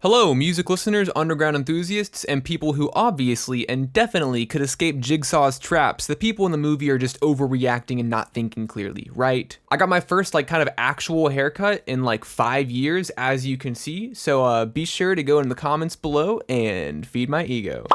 Hello, music listeners, underground enthusiasts, and people who obviously and definitely could escape Jigsaw's traps. The people in the movie are just overreacting and not thinking clearly, right? I got my first kind of actual haircut in 5 years, as you can see, so be sure to go in the comments below and feed my ego.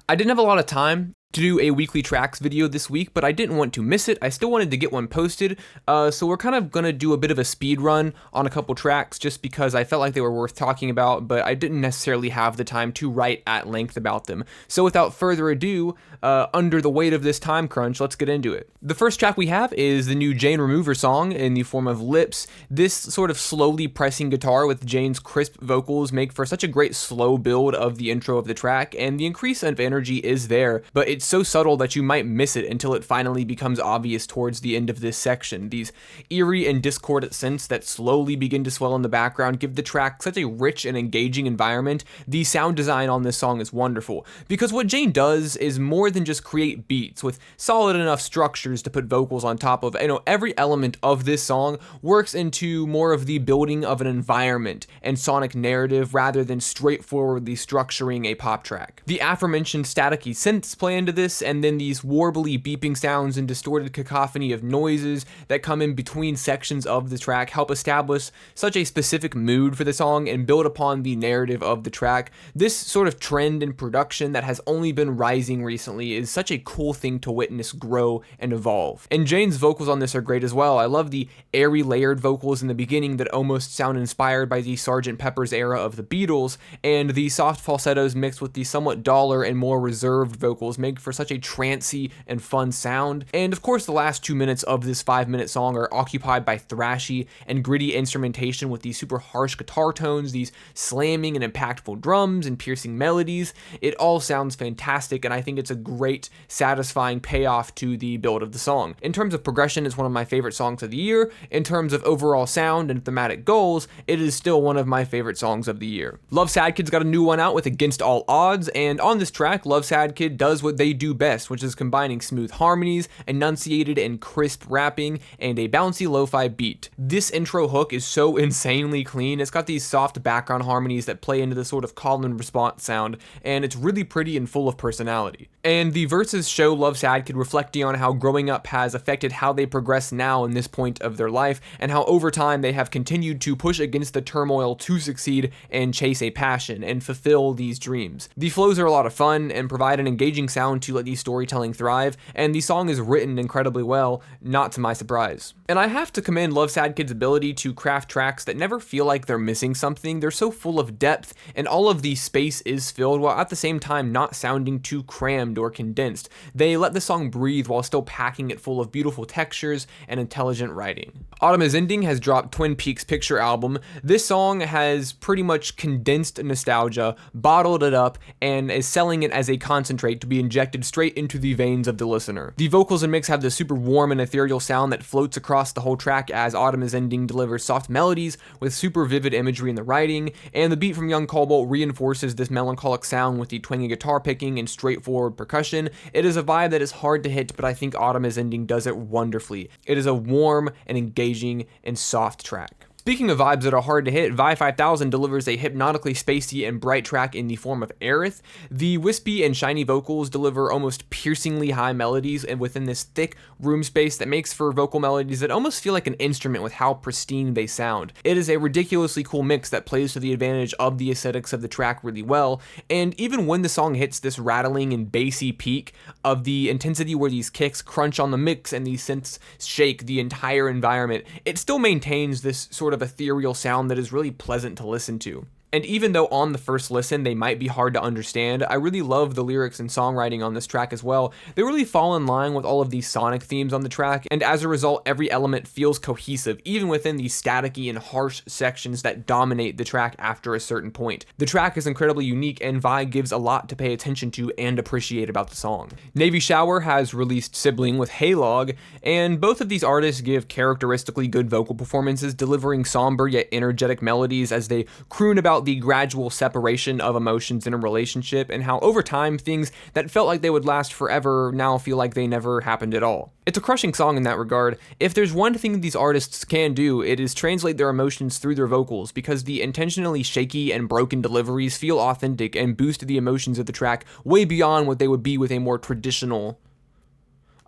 I didn't have a lot of time to do a weekly tracks video this week, but I didn't want to miss it. I still wanted to get one posted, so we're kind of gonna do a bit of a speed run on a couple tracks just because I felt like they were worth talking about, but I didn't necessarily have the time to write at length about them. So without further ado, under the weight of this time crunch, let's get into it. The first track we have is the new Jane Remover song in the form of Lips. This sort of slowly pressing guitar with Jane's crisp vocals make for such a great slow build of the intro of the track, and the increase of energy is there, but it's so subtle that you might miss it until it finally becomes obvious towards the end of this section. These eerie and discordant synths that slowly begin to swell in the background give the track such a rich and engaging environment. The sound design on this song is wonderful, because what Jane does is more than just create beats with solid enough structures to put vocals on top of. Every element of this song works into more of the building of an environment and sonic narrative rather than straightforwardly structuring a pop track. The aforementioned staticky synths play into this, and then these warbly beeping sounds and distorted cacophony of noises that come in between sections of the track help establish such a specific mood for the song and build upon the narrative of the track. This sort of trend in production that has only been rising recently is such a cool thing to witness grow and evolve. And Jane's vocals on this are great as well. I love the airy layered vocals in the beginning that almost sound inspired by the Sgt. Pepper's era of the Beatles, and the soft falsettos mixed with the somewhat duller and more reserved vocals make for such a trancy and fun sound. And of course, the last 2 minutes of this 5-minute song are occupied by thrashy and gritty instrumentation with these super harsh guitar tones, these slamming and impactful drums and piercing melodies. It all sounds fantastic, and I think it's a great, satisfying payoff to the build of the song. In terms of progression, it's one of my favorite songs of the year. In terms of overall sound and thematic goals, it is still one of my favorite songs of the year. love-sadKid's got a new one out with Against All Odds, and on this track, love-sadKid does what they do best, which is combining smooth harmonies, enunciated and crisp rapping, and a bouncy lo-fi beat. This intro hook is so insanely clean. It's got these soft background harmonies that play into the sort of call and response sound, and it's really pretty and full of personality. And the verses show love-sadKid reflecting on how growing up has affected how they progress now in this point of their life, and how over time they have continued to push against the turmoil to succeed and chase a passion and fulfill these dreams. The flows are a lot of fun and provide an engaging sound to let the storytelling thrive, and the song is written incredibly well, not to my surprise. And I have to commend love-sadKid's ability to craft tracks that never feel like they're missing something. They're so full of depth, and all of the space is filled while at the same time not sounding too crammed or condensed. They let the song breathe while still packing it full of beautiful textures and intelligent writing. AutumnIsEnding has dropped Twin Peaks Picture album. This song has pretty much condensed nostalgia, bottled it up, and is selling it as a concentrate to be injected straight into the veins of the listener. The vocals and mix have this super warm and ethereal sound that floats across the whole track as AutumnIsEnding delivers soft melodies with super vivid imagery in the writing, and the beat from Young Cobalt reinforces this melancholic sound with the twangy guitar picking and straightforward percussion. It is a vibe that is hard to hit, but I think AutumnIsEnding does it wonderfully. It is a warm and engaging and soft track. Speaking of vibes that are hard to hit, Vi 5000 delivers a hypnotically spacey and bright track in the form of Aerith. The wispy and shiny vocals deliver almost piercingly high melodies and within this thick room space that makes for vocal melodies that almost feel like an instrument with how pristine they sound. It is a ridiculously cool mix that plays to the advantage of the aesthetics of the track really well, and even when the song hits this rattling and bassy peak of the intensity where these kicks crunch on the mix and these synths shake the entire environment, it still maintains this sort of ethereal sound that is really pleasant to listen to. And even though on the first listen they might be hard to understand, I really love the lyrics and songwriting on this track as well. They really fall in line with all of these sonic themes on the track, and as a result, every element feels cohesive, even within the staticky and harsh sections that dominate the track after a certain point. The track is incredibly unique, and Vi gives a lot to pay attention to and appreciate about the song. navyxower has released Sibling with Heylog, and both of these artists give characteristically good vocal performances, delivering somber yet energetic melodies as they croon about about the gradual separation of emotions in a relationship and how over time things that felt like they would last forever now feel like they never happened at all. It's a crushing song in that regard. If there's one thing these artists can do, it is translate their emotions through their vocals, because the intentionally shaky and broken deliveries feel authentic and boost the emotions of the track way beyond what they would be with a more traditional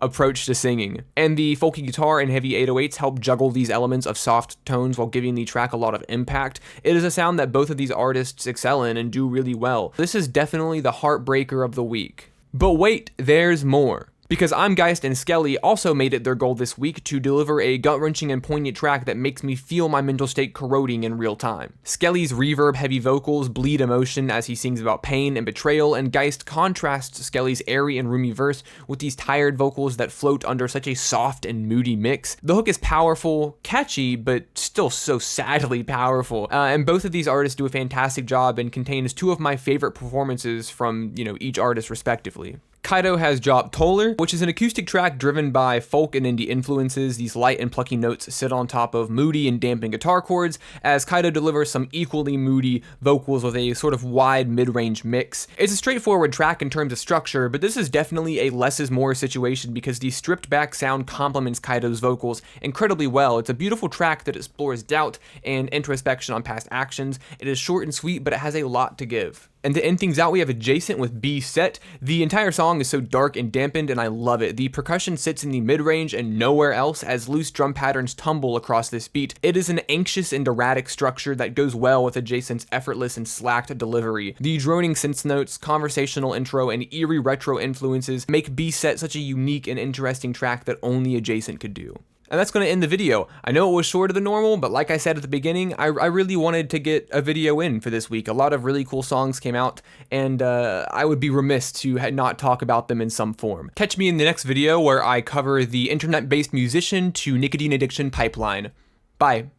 approach to singing. And the folky guitar and heavy 808s help juggle these elements of soft tones while giving the track a lot of impact. It is a sound that both of these artists excel in and do really well. This is definitely the heartbreaker of the week. But wait, there's more. Because I'm Geist and Skele also made it their goal this week to deliver a gut-wrenching and poignant track that makes me feel my mental state corroding in real time. Skele's reverb-heavy vocals bleed emotion as he sings about pain and betrayal, and Geist contrasts Skele's airy and roomy verse with these tired vocals that float under such a soft and moody mix. The hook is powerful, catchy, but still so sadly powerful, and both of these artists do a fantastic job and contains two of my favorite performances from, each artist respectively. Kaido has dropped Toler, which is an acoustic track driven by folk and indie influences. These light and plucky notes sit on top of moody and damping guitar chords, as Kaido delivers some equally moody vocals with a sort of wide mid-range mix. It's a straightforward track in terms of structure, but this is definitely a less is more situation because the stripped back sound complements Kaido's vocals incredibly well. It's a beautiful track that explores doubt and introspection on past actions. It is short and sweet, but it has a lot to give. And to end things out, we have Adjacent with B Set. The entire song is so dark and dampened, and I love it. The percussion sits in the mid-range and nowhere else as loose drum patterns tumble across this beat. It is an anxious and erratic structure that goes well with Adjacent's effortless and slacked delivery. The droning synth notes, conversational intro, and eerie retro influences make B Set such a unique and interesting track that only Adjacent could do. And that's going to end the video. I know it was shorter than normal, but like I said at the beginning, I really wanted to get a video in for this week. A lot of really cool songs came out, and I would be remiss to not talk about them in some form. Catch me in the next video where I cover the internet-based musician to nicotine addiction pipeline. Bye.